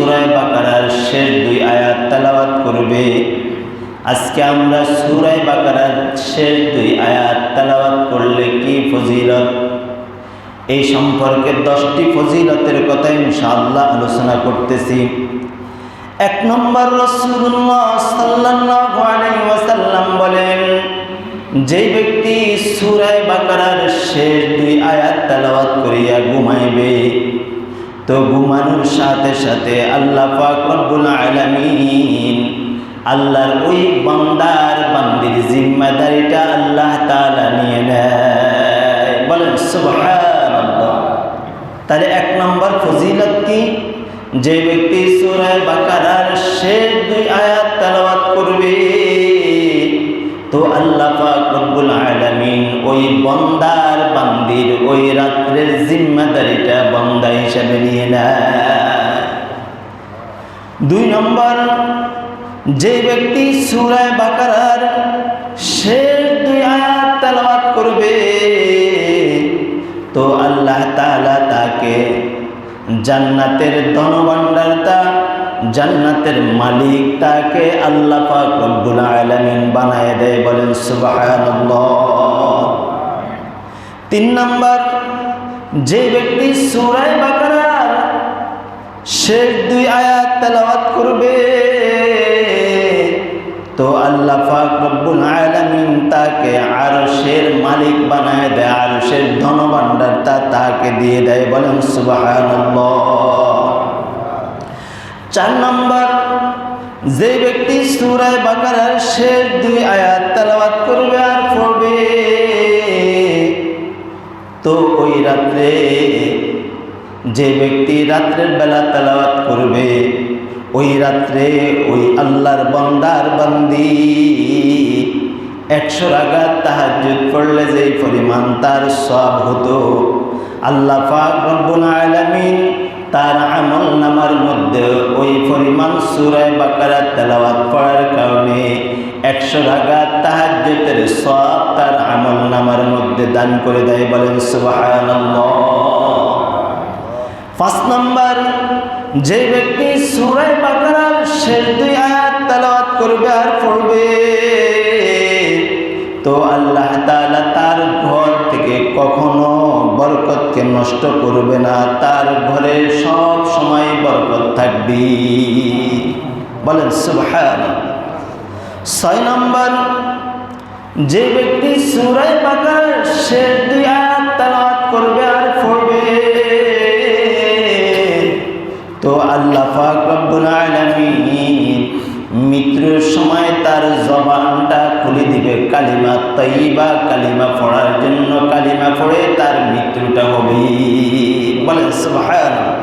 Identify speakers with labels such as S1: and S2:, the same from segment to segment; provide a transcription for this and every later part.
S1: সূরা বাকারার শেষ 2 আয়াত তেলাওয়াত করবে। আজকে আমরা সূরা বাকারার শেষ 2 আয়াত তেলাওয়াত করলে কি ফজিলত, এই সম্পর্কে 10টি ফজিলতের কথা ইনশাআল্লাহ আলোচনা করতেছি। 1 নম্বর, রাসূলুল্লাহ সাল্লাল্লাহু আলাইহি ওয়াসাল্লাম বলেন, যে ব্যক্তি সূরা বাকারার শেষ 2 আয়াত তেলাওয়াত করিয়া ঘুমাইবে, তো ঘুমানোর সাথে সাথে আল্লাহ পাক রব্বুল আলামিন আল্লাহর ওই বান্দার বান্দির জিম্মাদারিটা আল্লাহ তাআলা নিয়ে নেয়। বলেন সুবহানাল্লাহ। তাহলে 1 নম্বর ফজিলত কি? যে ব্যক্তি সূরা বাকারার শেষ 2 আয়াত তেলাওয়াত করবে, তো আল্লাহ পাক রব্বুল আলামিন ওই বান্দার বান্দির ওই রাত্রের জিম্মাদারিটা বান্দা হিসাবে নিয়ে নেয়। 2 নম্বর, যে ব্যক্তি সূরা বাকারার শেষ 2 আয়াত তেলাওয়াত করবে, তো আল্লাহ তাআলা তাকে জান্নাতের ধনভাণ্ডারটা, জান্নাতের মালিক তাকে আল্লাহ পাক রব্বুল আলামিন বানায় দেয়। বলেন সুবহানাল্লাহ। 3 নম্বর, যে ব্যক্তি সূরা বাকারার শেষ 2 আয়াত তেলাওয়াত করবে, তো আল্লাহ পাক রব্বুল আলামিন তাকে আরশের মালিক বানায় দেয়, আরশের ধনভাণ্ডারটা তাকে দিয়ে দেয়। বলেন সুবহানাল্লাহ। 4 নম্বর, যে ব্যক্তি সূরা বাকারার শেষ 2 আয়াত তেলাওয়াত করবে আর পড়বে, তো ওই রাত্রে, যে ব্যক্তি রাত্রের বেলা তেলাওয়াত করবে, ওই রাত্রে ওই আল্লাহর বান্দার বান্দি 100 রাকাত তাহাজ্জুদ পড়লে যে পরিমাণ তার সওয়াব হতো, আল্লাহ পাক রব্বুল আলামিন তার আমল নামার মধ্যে ওই পরিমাণ সূরা বাকারা তেলাওয়াত পড়ার কারণে 100 রাকাত তাহাজ্জুদের সওয়াব তার আমল নামার মধ্যে দান করে দেয়। বলেন সুবহানাল্লাহ। 5 নম্বর, যে ব্যক্তি সূরা বাকারার শেষ 2 আয়াত তেলাওয়াত করবে আর পড়বে, তো আল্লাহ তাআলা তার ঘর থেকে কখনো বরকতকে নষ্ট করবে না, তার ঘরে সব সময় বরকত থাকবে। বলেন সুবহানাল্লাহ। 6 নম্বর, যে ব্যক্তি সূরা বাকারার শেষ 2 আয়াত তেলাওয়াত করবে আর পড়বে, তো আল্লাহ পাক রব্বুল আলামিন মৃত্যুর সময় তার জবানটা খুলে দিবে কালিমা তাইয়্যিবা, কালিমা পড়ার জন্য কালিমা পড়ে তার মৃত্যুটা হবে। বলেন সুবহানাল্লাহ।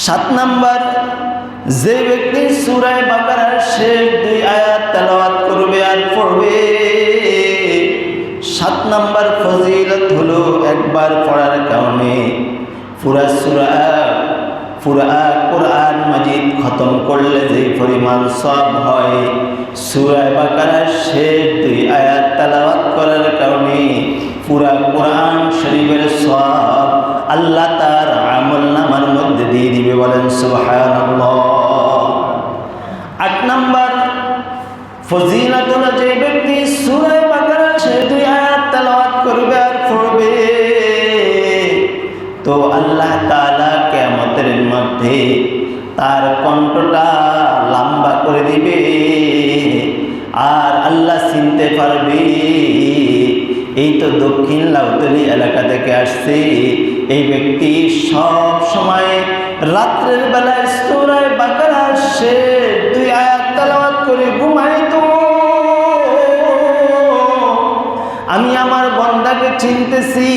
S1: 7 নম্বর, যে ব্যক্তি সূরা বাকারার শেষ 2 আয়াত তেলাওয়াত করবে আর পড়বে, 7 নম্বর ফজিলত হলো একবার পড়ার কারণে পুরা কোরআন মাজিদ খতম করলে যে পরিমাণ সওয়াব হয়, সূরা বাকারার শেষ 2 আয়াত তেলাওয়াত করার কারণে পুরা কোরআন শরীফের সওয়াব আল্লাহ তার আমল নামার মধ্যে দিয়ে দিবে। বলেন সুবহানাল্লাহ। 8 নম্বর ফজিলত হলো, যে ব্যক্তি সূরা বাকারার শেষ 2 আয়াত তেলাওয়াত করবে আর পড়বে, তো আল্লাহ তাআলা কিয়ামতের মধ্যে তার কণ্ঠটা লম্বা করে দিবে, আর আল্লাহ চিনতে পারবে এই তো দক্ষিণ লাউতলি এলাকা থেকে আসছে, এই ব্যক্তি সব সময় রাত্রের বেলায় সূরা বাকারার শেষ 2 আয়াত তেলাওয়াত করে ঘুমাইতো। আমি আমার বান্দাকে চিনতেছি।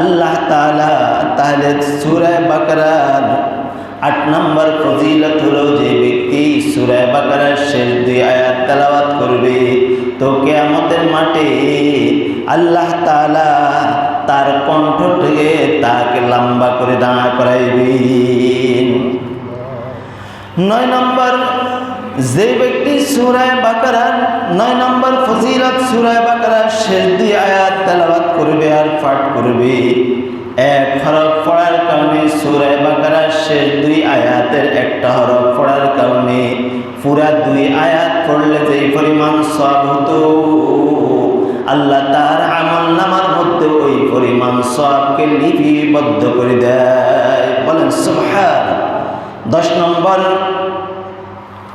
S1: আল্লাহ তাআলা তাহলে সূরা বাকারার 8 নম্বর ফজিলত হলো, যে ব্যক্তি সূরা বাকারার শেষ 2 আয়াত তেলাওয়াত করবে, তো কিয়ামতের মাঠে আল্লাহ তাআলা তার কণ্ঠ থেকে তাকে লম্বা করে দাঁড় করাইবেন। 9 নম্বর, যে ব্যক্তি সূরা বাকারার 9 নম্বর ফজিলত সূরা বাকারার শেষ 2 আয়াত তেলাওয়াত করবে আর পাঠ করবে, এক হরফ পড়ার কারণে সূরা বাকারার শেষ 2 আয়াতের একটা হরফ পড়ার কারণে পুরা 2 আয়াত পড়লে যেই পরিমাণ সওয়াব হতো, আল্লাহ তার আমলনামার মধ্যে ওই পরিমাণ সওয়াবকে লিপিবদ্ধ করে দেয়। বলেন সুবহানাল্লাহ। 10 নম্বর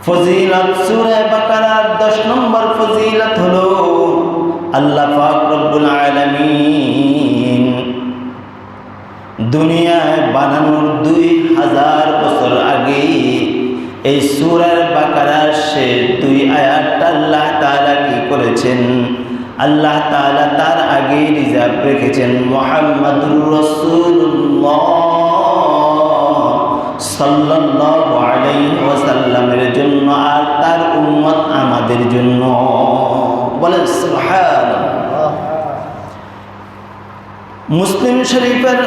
S1: ফজিলত সূরা বাকারার 10 নম্বর ফজিলত হলো আল্লাহ পাক রব্বুল আলামিন দুনিয়ায় বানানোর 2000 বছর আগে এই সূরা বাকারার শেষ 2 আয়াতটা আল্লাহ তাআলা কি করেছেন? আল্লাহ তাআলা তার আগে রিজার্ভ রেখেছেন মুহাম্মাদুর রাসূলুল্লাহ সাল্লাল্লাহু আলাইহি ওয়াসাল্লামের জন্য আর তার উম্মত আমাদের জন্য। বলেন সুবহানাল্লাহ। মুসলিম শরীফের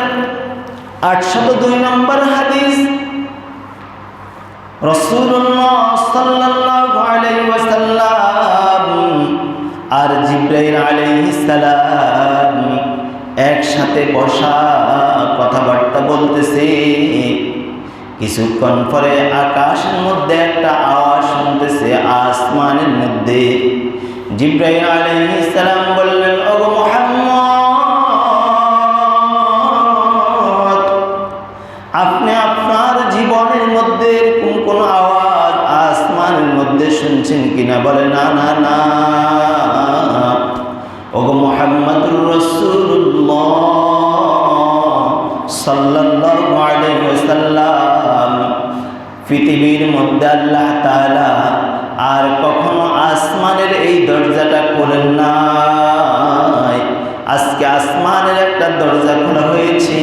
S1: 802 নম্বর হাদিস, রাসূলুল্লাহ সাল্লাল্লাহু আলাইহি ওয়াসাল্লাম আর জিবরাইল আলাইহিস সালাম একসাথে বসা কথাবার্তা বলতেছে। কিছুক্ষণ পরে আকাশের মধ্যে একটা আওয়াজ শুনতেছে, আসমানের মধ্যে। জিবরাইল আলাইহিস সালাম বললেন, ওগো মুহাম্মদ, আপনি আপনার জীবনের মধ্যে কোন আওয়াজ আসমানের মধ্যে শুনছেন কিনা? বলে না না না, ওগো মুহাম্মাদুর রাসূলুল্লাহ সাল্লাল্লাহু আলাইহি ওয়াসাল্লাম, পৃথিবীর মধ্যে আল্লাহ তাআলা আর কখনো আসমানের এই দরজাটা খোলেন নাই। আজকে আসমানের একটা দরজা খোলা হয়েছে,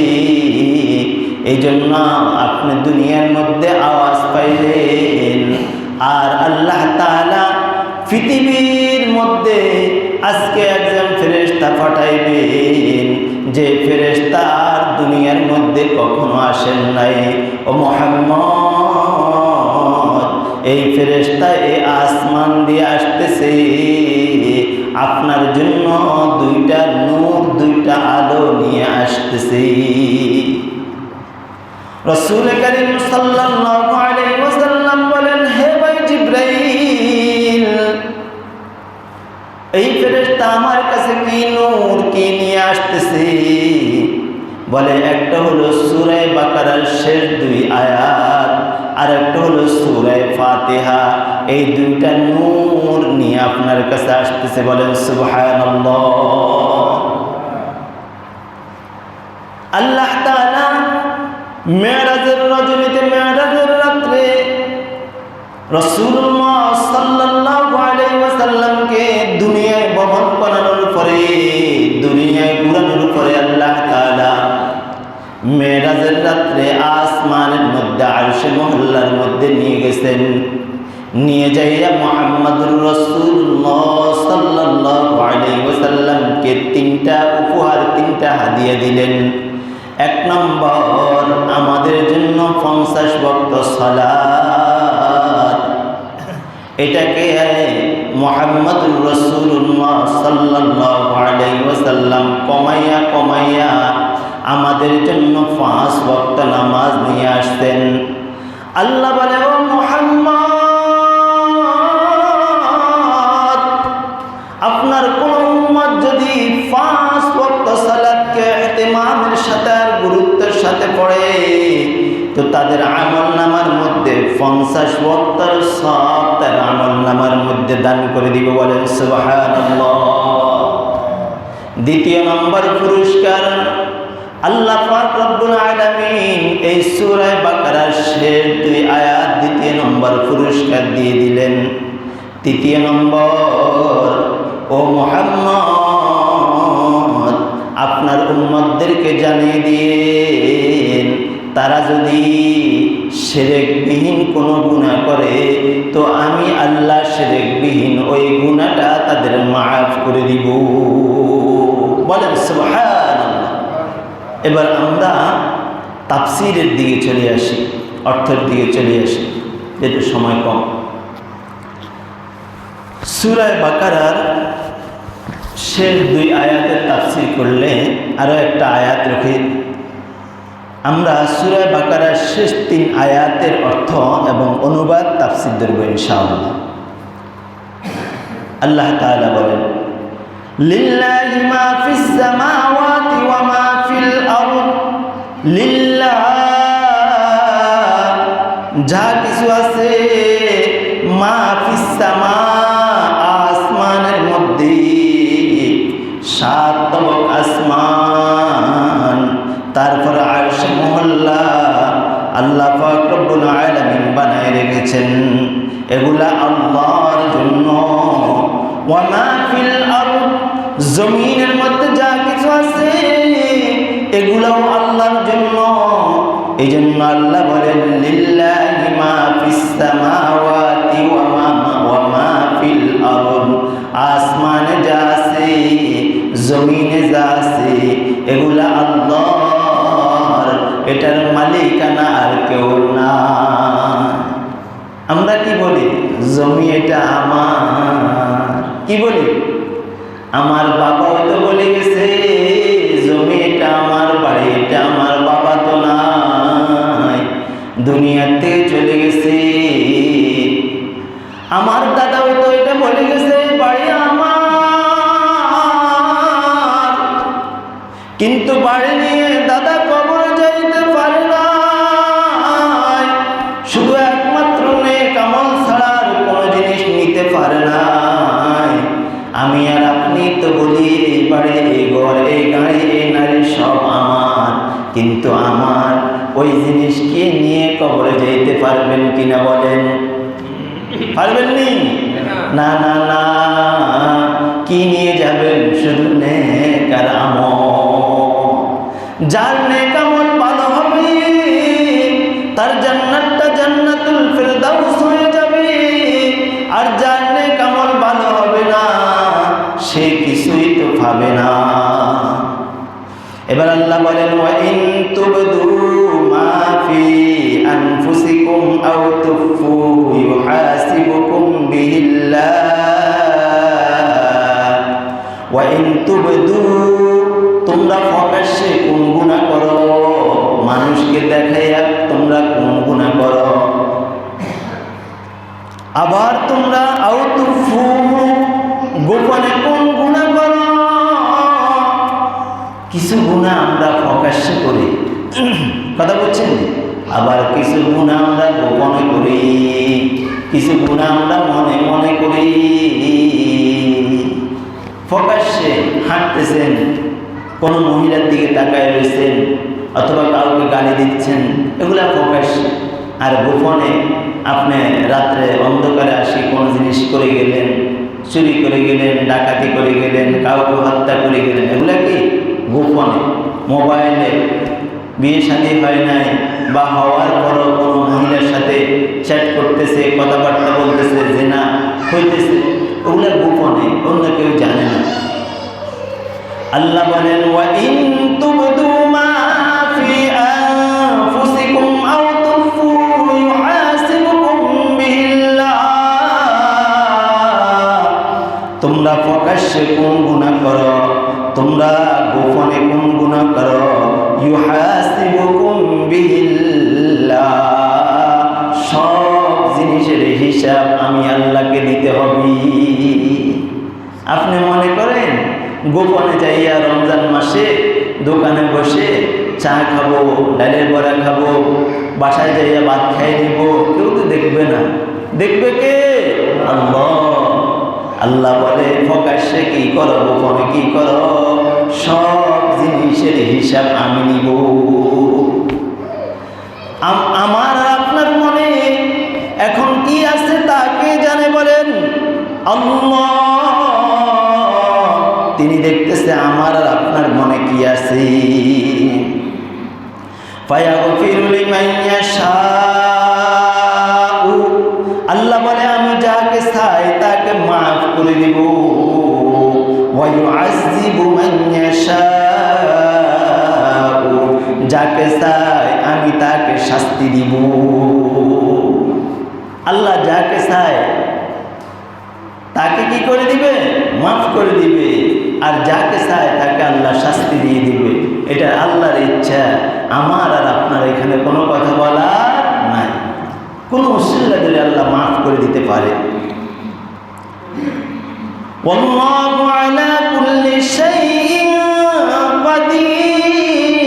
S1: এই জন্য আপনি দুনিয়ার মধ্যে আওয়াজ পাইলেন। আর আল্লাহ তাআলা পৃথিবীর মধ্যে আজকে একজন ফেরেশতা পাঠাইবেন, যে ফেরেশতা আর দুনিয়ার মধ্যে কখনো আসেন নাই। ও মুহাম্মদ, এই ফেরেশতা এই আসমান দিয়ে আসতেছে আপনার জন্য 2টা নূর, 2টা আলো নিয়ে আসতেছে। রাসূল করিম সাল্লাল্লাহু আলাইহি ওয়াসাল্লাম বলেন, হে ভাই জিবরাইল, এই ফেরেশতা আমার কাছে কি নূর কি নিয়ে আসতেছে? বলে, একটা হলো সূরা বাকারার শেষ 2 আয়াত, আর একটা হলো সূরা ফাতিহা। এই 2টা নূর নিয়ে আপনার কাছে আসতেছে। বলেন সুবহানাল্লাহ। আল্লাহ তাআলা মেরাজের রজনীতে, মেরাজের রাত্রে রাসূলুল্লাহ সাল্লাল্লাহু আলাইহি ওয়াসাল্লামকে দুনিয়ায় ভ্রমণ করানোর পরে, দুনিয়ায় ঘুরানোর পরে আল্লাহ তাআলা মেরাজের রাত্রে আসমানের মধ্যে আরশে মহল্লার মধ্যে নিয়ে গেছেন। নিয়ে যাইয়া মুহাম্মাদুর রাসূলুল্লাহ সাল্লাল্লাহু আলাইহি ওয়াসাল্লামকে 3টা উপহার, 3টা হাদিয়া দিলেন। 1 নম্বর, আমাদের জন্য 50 ওয়াক্ত সালাত। এটাকে মুহাম্মাদুর রাসূলুল্লাহ সাল্লাল্লাহু আলাইহি ওয়াসাল্লাম কমাইয়া কমাইয়া আমাদের জন্য 5 ওয়াক্ত নামাজ নিয়ে আসতেন। আল্লাহ বলে, ও মুহাম্মদ, আপনার কোন উম্মত যদি 5 ওয়াক্ত সালাতকে ইহতিমামের সাথে আর গুরুত্বের সাথে পড়ে, তো তাদের আমলনামার মধ্যে 50 ওয়াক্তের সওয়াব তার আমলনামার মধ্যে দান করে দিব। বলেন সুবহানাল্লাহ। 2 নম্বর পুরস্কার, আল্লাহ পাক রব্বুল আলামিন এই সূরা বাকারার শেষ 2 আয়াত 2 নম্বর পুরস্কার দিয়ে দিলেন। 3 নম্বর, ও মুহাম্মদ, আপনার উম্মতদেরকে জানিয়ে দিন, তারা যদি শিরকবিহীন কোনো গুনাহ করে, তো আমি আল্লাহ শিরকবিহীন ওই গুনাহটা তাদের মাফ করে দিব। বলেন সুবহানাল্লাহ। এবার আমরা তাফসীরের দিকে চলে আসি, অর্থের দিকে চলে আসি, যেহেতু সময় কম। সূরা বাকারার শেষ 2 আয়াতের তাফসীর করলে আরও একটা আয়াত রেখে আমরা সূরা বাকারার শেষ 3 আয়াতের অর্থ এবং অনুবাদ তাফসীর করব ইনশাআল্লাহ। আল্লাহ তাআলা বলেন, লিল্লাহি মা ফিস সামাওয়াতি ওয়া মা ফিল আরদ, লিল্লাহ যা কিছু আছে, মা ফিস সামা আসমানের মধ্যে, 7 তবক আসমান, তারপর আরশে মহল্লা আল্লাহ পাক রব্বুল আলামিন বানায় রেখেছেন, এগুলা আল্লাহর জন্য। ওয়া মা ফিল আরদ, জমিনের মধ্যে যা কিছু আছে এগুলাও আল্লাহর জন্য। এই জন্য আল্লাহ বলেন, লিল্লাহি মা ফিস সামাওয়াতি ওয়া মা ফিল আরদ, আসমানে যা আছে জমিনে যা আছে এগুলা আল্লাহর, এটার মালিকানা আর কেউ না। আমরা কি বলি? জমি এটা আমার। কি বলি? আমার বাবা তো বলে গেছে জমি এটা আমার, বাড়ি এটা আমার, বাবা তো নাই, দুনিয়াতে চলে গেছে। আমার দাদাও তো এটা বলে গেছে বাড়ি আমার, কিন্তু বাড়ি নিয়ে দাদা কবরে যাইতে পারে না। শুধু একমাত্র নেক আমল ছাড়া আর কোনো জিনিস নিতে পারে না। আমি আর আপনি তো বলি এই বাড়ি, এই ঘর, এই গাড়ি, এই নারী সব আমার, কিন্তু আমার ওই জিনিসকে নিয়ে কবরে যাইতে পারবেন কিনা বলেন? পারবেন নি? না না না। কি নিয়ে যাবেন? শুধু নেক আর আমল। যার নেক আমল ভালো হবে তার জান্নাতটা জান্নাতুল ফিরদাউস হয়ে যাবে, আর যার নেক আমল ভালো হবে না সে কিছুই তো পাবে না। এবার আল্লাহ বলেন, ওয়া ইন তুবদু মা ফি আনফুসিকুম আও তুফু ইউহাসিবুকুম বিহিল্লাহ। ওয়া ইন তুবদু, তোমরা প্রকাশ্যে কোন গুনাহ করো, মানুষকে দেখাইয়া তোমরা কোন গুনাহ করো, আবার তোমরা আও তুফু, গোপনে কোন গুনাহ করো। কিছু গুনাহ আমরা প্রকাশ্যে করি, কথা বলছেন, আবার কিছু গুনাহ আমরা গোপনে করি, কিছু গুনাহ আমরা মনে মনে করি। প্রকাশ্যে হাঁটতেছেন, কোনো মহিলার দিকে তাকায় রয়েছেন, অথবা কাউকে গালি দিচ্ছেন, এগুলা প্রকাশ্যে। আর গোপনে আপনি রাত্রে অন্ধকারে আসি কোনো জিনিস করে গেলেন, চুরি করে গেলেন, ডাকাতি করে গেলেন, কাউকে হত্যা করে গেলেন, এগুলা কি গোপনে। মোবাইলে বিয়ে শাদী হয় নাই বা হওয়ার পরও কোনো মহিলার সাথে চ্যাট করতেছে, কথাবার্তা বলতেছে, জেনা হইতেছে, ওগুলা গোপনে, অন্য কেউ জানে না। আল্লাহ বলেন, ওয়া ইন তুবদু মা ফি আনফুসিকুম আও তুফু ইউহাসিবুকুম বিহিল্লাহ। তোমরা প্রকাশ্যে কোন গুনাহ করো, তোমরা গোপনে কোন গুনাহ করো, ইউহাসিবুকুম বিহিল্লাহ, সব জিনিসের হিসাব আমি আল্লাহকে দিতে হবে। আপনি মনে করেন গোপনে যাইয়া রমজান মাসে দোকানে বসে চা খাবো, ডালের বড়া খাবো, বাসায় যাইয়া ভাত খাই নিব, কেউ তো দেখবে না। দেখবে কে? আল্লাহ। আল্লাহ বলে, প্রকাশ্যে কি করো, গোপনে কি করো, সব জিনিসের হিসাব আমি নিব। আমার আপনার মনে এখন কি আছে তাকে জানে বলেন আল্লাহ। তিনি দেখতেছে আমার আর আপনার মনে কি আছে। ফায়াগফিরু লিমান ইয়াশাউ, আল্লাহ বলে আমি যাকে চাই তাকে মাফ করে দিব। ওয়া ইউআযযিবু মান ইয়াশাউ, যাকে চাই আমি তাকে শাস্তি দিব। আল্লাহ যাকে চায় তাকে কি করে দিবে? মাফ করে দিবে। আর যাকে চায় তাকে আল্লাহ শাস্তি দিয়ে দিবে। এটা আল্লাহর ইচ্ছা। আমার আর আপনার এখানে কোনো কথা বলার নাই। কোনো মুশকিল দিলে আল্লাহ মাফ করে দিতে পারে। والله على كل شيء قدير।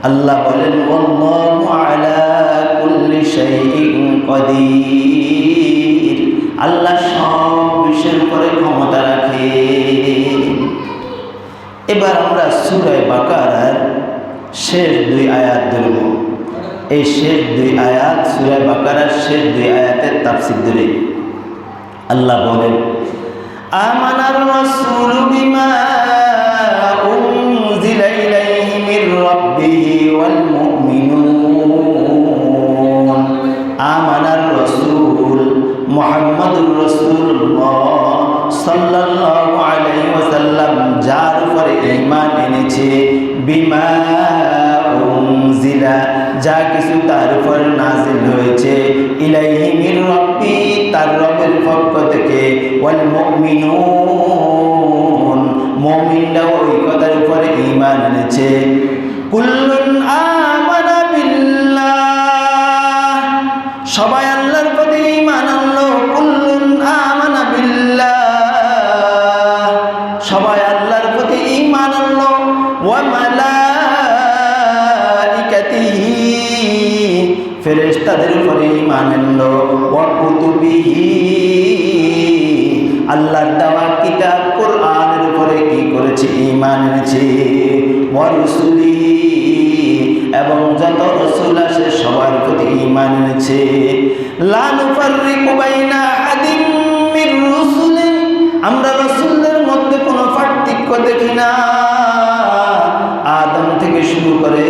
S1: আল্লাহ বলেন والله على كل شيء قدير, আল্লাহ সব বিষয়ের উপরে ক্ষমতা রাখে। এবার আমরা সূরা বাকারার শেষ 2 আয়াত ধরব। এই শেষ 2 আয়াত, সূরা বাকারার শেষ 2 আয়াতের তাফসীর ধরে আল্লাহ বলেন আমানার রাসূল বিমা উনজিলা ইলাইহি মির রাব্বিহি ওয়াল মুমিনুন। আমানার রাসূল মুহাম্মাদুর রাসূলুল্লাহ সাল্লাল্লাহু আলাইহি ওয়াসাল্লাম যার উপরে ঈমান এনেছে, বিমা উনজিলা যা কিছু তার উপর নাযিল হয়েছে, ইলাইহি মির রাব্বি তার রবের পক্ষ থেকে, ওয়াল মুমিনুন মুমিনরাও ওই কথার উপরে ঈমান এনেছে। কুল্লুন আমানা বিল্লাহ, সবাই আল্লাহর প্রতি ঈমান আনলো। কুল্লুন আমানা বিল্লাহ, সবাই আল্লাহর প্রতি ঈমান আনলো। ওয়া মালাইকাতিহি, ফেরেশতাদের উপরে ঈমান আনলো। ওয়া কুতুবিহি, আল্লাহর দেওয়া কিতাব কোরআনের উপরে কি করেছে? ঈমান এনেছে। ওয়া রুসুলিহি, এবং যত রাসূল আছে সবার প্রতি ঈমান এনেছে। লা নুফাররিকু বাইনা আহাদিন মির রুসুলি, আমরা রাসূলদের মধ্যে কোনো পার্থক্য দেখি না। আদম থেকে শুরু করে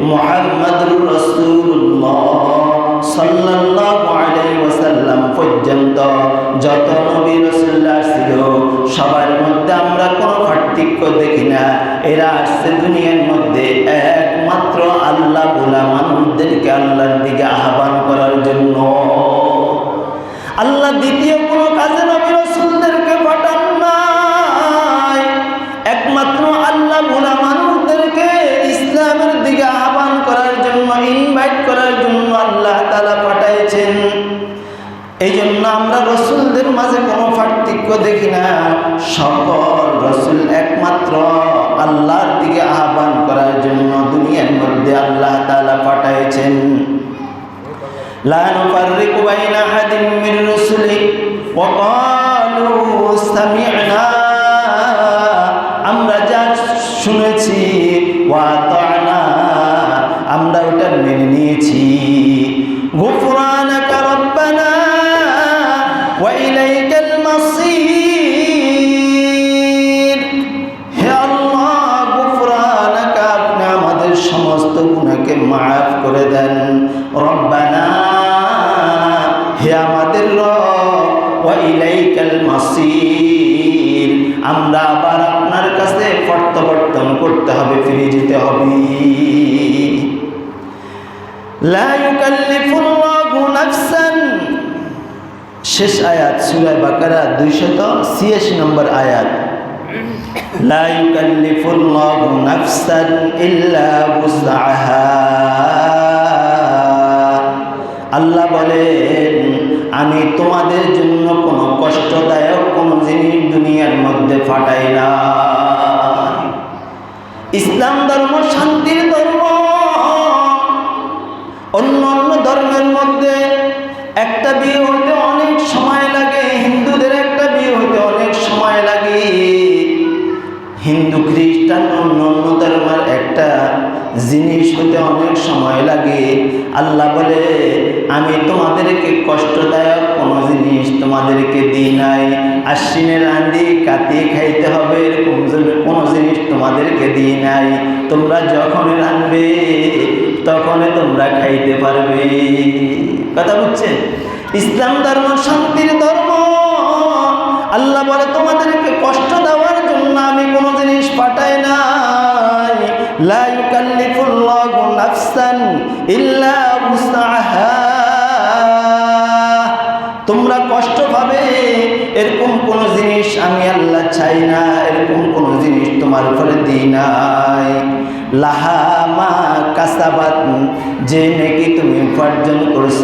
S1: মুহাম্মদুর রাসূলুল্লাহ সাল্লাল্লাহু আলাইহি ওয়াসাল্লাম পর্যন্ত যত নবী রাসূলরা ছিল সবার মধ্যে আমরা কোনো পার্থক্য দেখি না। এরা আসছে দুনিয়ার মধ্যে একমাত্র আল্লাহ বলা মানুষদেরকে আল্লাহর দিকে আহ্বান করার জন্য। আল্লাহ দ্বিতীয় কোনো কাজে নবী রাসূলদেরকে পাঠান নাই, একমাত্র আল্লাহ বলা মানুষদেরকে ইসলামের দিকে আহ্বান করার জন্য, ইনভাইট করার জন্য আল্লাহ তাআলা পাঠাইছেন। এই জন্য আমরা রাসূলদের মাঝে কোনো পার্থক্য দেখি না। সকল রাসূল একমাত্র আল্লাহর দিকে আহ্বান করার জন্য দুনিয়ার মধ্যে আল্লাহ তাআলা পাঠাইছেন। লা নুফাররিকু বাইনা আহাদিন মির রুসুলি ওয়া ক্বালু সামি'না, আমরা যা শুনেছি, ওয়া আতা'না, আমরা ওটা মেনে নিয়েছি। গুফরানাকা রাব্বানা ওয়া ইলাইকাল মাসীর, হে আল্লাহ গুফরানাকা, আপনি আমাদের সমস্ত গুনাহকে মাফ করে দেন। রব্বানা, হে আমাদের রব, ওয়া ইলাইকাল মাসীর, আমরা আবার আপনার কাছে প্রত্যাবর্তন করতে হবে, ফিরে যেতে হবে। লা ইউকাল্লিফুল্লাহু নাফসান, শেষ আয়াত সূরা বাকারা 286 নম্বর আয়াত। লা ইউকাল্লিফুল্লাহু নাফসান ইল্লা উসআহা, আল্লাহ বলেন আমি তোমাদের জন্য কোনো কষ্টদায়ক কোনো জিনিস দুনিয়ার মধ্যে পাঠাই না। ইসলাম ধর্ম শান্তির ধর্ম। অন্য অন্য ধর্মের মধ্যে একটা বিয়ে হতে অনেক সময় লাগে, হিন্দুদের একটা বিয়ে হতে অনেক সময় লাগে। হিন্দু খ্রিস্টান অন্য অন্য ধর্মের একটা জিনিস হতে অনেক সময় লাগে। আল্লাহ বলে আমি তোমাদেরকে কষ্টদায়ক কোনো জিনিস তোমাদেরকে দিই নাই। আশ্বিনের আন্দি কাটিয়ে খাইতে হবে এরকম কোনো জিনিস তোমাদেরকে দিই নাই। তোমরা যখন রাঁধবে তখন তোমরা খাইতে পারবে। কথা বুঝছেন? ইসলাম ধর্ম শান্তির ধর্ম। আল্লাহ বলে তোমাদেরকে কষ্ট দেওয়ার জন্য আমি কোনো জিনিস পাঠাই নাই। লা ইউকাল্লিফুল্লাহু নাফসান ইল্লা উসআহা, তোমরা কষ্ট পাবে এরকম কোনো জিনিস আমি আল্লাহ চাই না, এরকম কোনো জিনিস তোমার উপরে দিই নাই। লাহা মা কাসাবাত, যে নেকি তুমি উপার্জন করছ।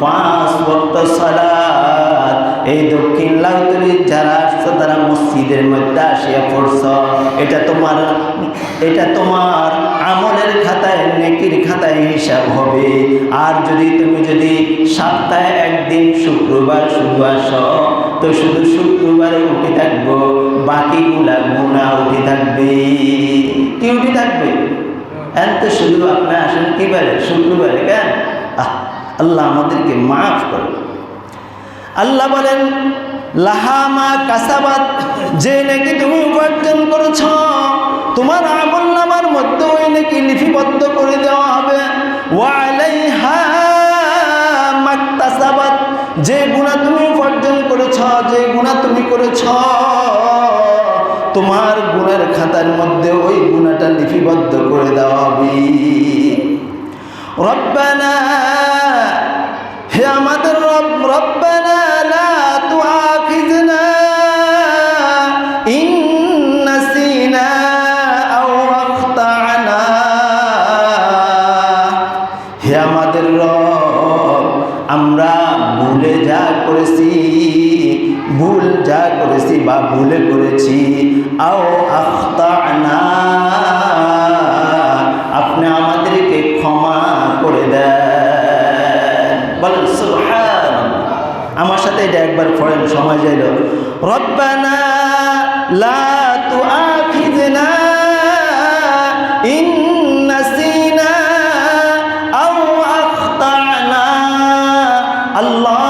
S1: 5 ওয়াক্ত সালাত, এই দক্ষিণ লাউতলি যারা আসছো তারা মসজিদের মধ্যে আসিয়া পড়ছ, এটা তোমার আমলের খাতায়, নেকির খাতায় হিসাব হবে। আর তুমি যদি সপ্তাহে একদিন শুক্রবার শুধু আসো, তো শুধু শুক্রবারে উঠে থাকবো, বাকিগুলা গুনাহ উঠে থাকবে। কি উঠে থাকবে? তো শুধু আপনি আসেন কি বারে? শুক্রবারে। কেন? আল্লাহ আমাদেরকে মাফ করুন। আল্লাহ বলেন লাহা মা কাসাবাত, যে নাকি তুমি উপার্জন করেছ, তোমার আমলনামার মধ্যে ওই নাকি লিপিবদ্ধ করে দেওয়া হবে। ওয়া আলাইহা মাকতাসাবাত, যে গুনাহ তুমি উপার্জন করেছ, যে গুনাহ তুমি করেছ, তোমার গুনার খাতার মধ্যে ওই গুনাহটা লিপিবদ্ধ করে দেওয়া হবে। রব্বানা, হে আমাদের রব, রব্বানা লা তুআখিযনা ইন নাসিনা আও আখতানা, হে আমাদের রব, আমরা ভুলে যা করেছি বা ভুলে করেছি, আও আখতানা, আপনি আমাদেরকে ক্ষমা করে দেন। বলেন সুবহানাল্লাহ। আমার সাথে এটা একবার পড়েন, সময় যাইল। রব্বানা লা তুআখিযনা ইন নাসিনা আও আখতানা, আল্লাহ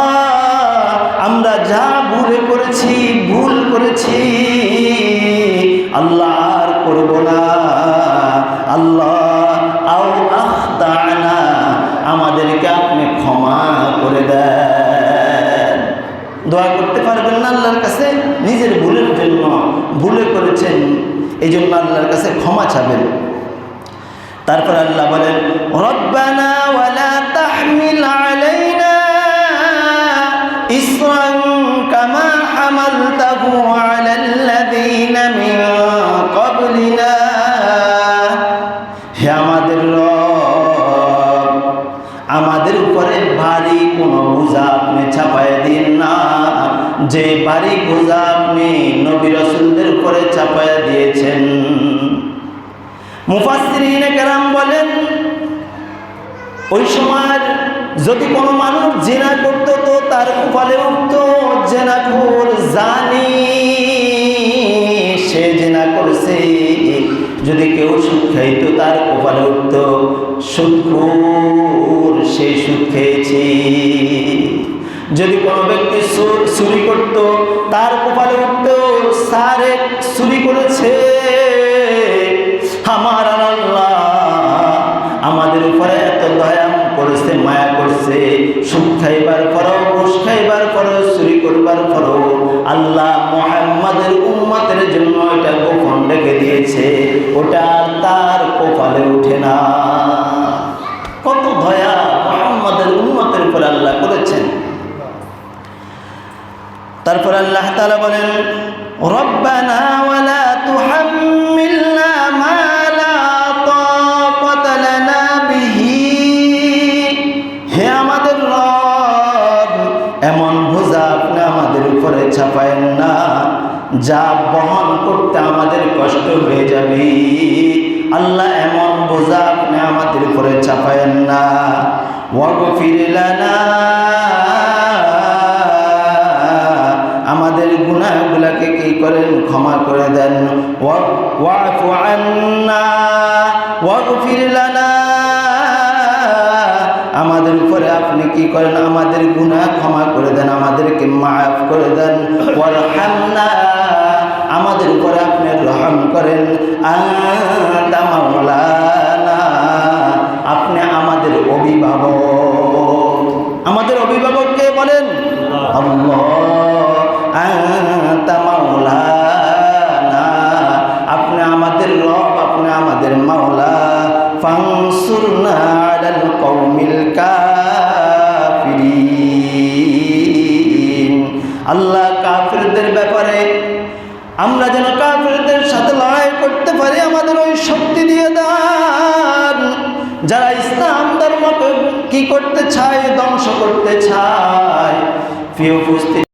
S1: আমরা যা ভুল করেছি আল্লাহ আর করব না। আল্লাহ আও আখতানা, আমাদেরকে আপনি ক্ষমা করে দেন। দোয়া করতে পারবেন না আল্লাহর কাছে? নিজের ভুলের জন্য, ভুলে করেছেন এই জন্য আল্লাহর কাছে ক্ষমা চাবেন। তারপর আল্লাহ বলেন রব্বানা ওয়ালা তাহমিল আলাইনা ইসরান কামা হামালতাহু আলাল্লাযীনা মিন ক্বাবলিনা, হে আমাদের রব, আমাদের উপরে ভারী কোনো বোঝা আপনি চাপায় দিন না, যে ভারী বোঝা আপনি নবী রাসূলদের উপরে চাপায় দিয়েছেন। মুফাসসিরিনে কেরাম বলেন ওই সময় যদি কোনো মানুষ জিনা করত, তো তার কপালে উঠত জিনাখোর, জানি, সে জিনা করছে। যদি কেউ সুদ খাইত, তার কপালে উঠত সুদখোর, সে সুদ খেয়েছে। যদি কোনো ব্যক্তি চুরি করত, তার কপালে উঠত সারে চুরি করেছে। আমার আল্লাহ আমাদের উপরে এত দয়া করেছে, মায়া করছে, সুদ খাইবার পরও, ঘুষ খাইবার পরও, চুরি করবার পরও আল্লাহ মুহাম্মাদের উম্মতের জন্য এটা গোপন রেখে দিয়েছে, ওটা তার কপালে উঠে না। কত দয়া মুহাম্মাদের উম্মতের উপর আল্লাহ করেছেন। তারপর আল্লাহ তাআলা বলেন রব্বানা ওয়ালা তুহাম্মিলনা মা লা তাকাতা লানা বিহি, হে আমাদের রব, এমন বোঝা আপনি আমাদের উপরে চাপায়েন না যা বহন করতে আমাদের কষ্ট হয়ে যাবে। আল্লাহ এমন বোঝা আপনি আমাদের উপরে চাপায়েন না। ওয়াগফির লানা, আমাদের গুনাহগুলোকে কি করেন? ক্ষমা করে দেন। ওয়াফু আন্না ওয়াগফির লানা, আমাদের উপরে আপনি কি করেন? আমাদের গুনাহ ক্ষমা করে দেন, আমাদেরকে মাফ করে দেন। ওয়ারহামনা, আমাদের উপরে আপনি রহম করেন। আনতা মাওলানা, আপনি আমাদের অভিভাবক। আমাদের অভিভাবককে বলেন আল্লাহ। আনতা মাওলানা, আপনি আমাদের রব, আপনি আমাদের মাওলা। ফানসুরনা আলাল কওমিল কাফিরিন, আল্লাহ কাফিরদের ব্যাপারে আমরা যেন কাফিরদের সাথে লড়াই করতে পারি, আমাদের ওই শক্তি দিয়ে দাও। ধর্মকে কি করতে চায়? ধ্বংস করতে চায়। প্রিয় উপস্থিতি,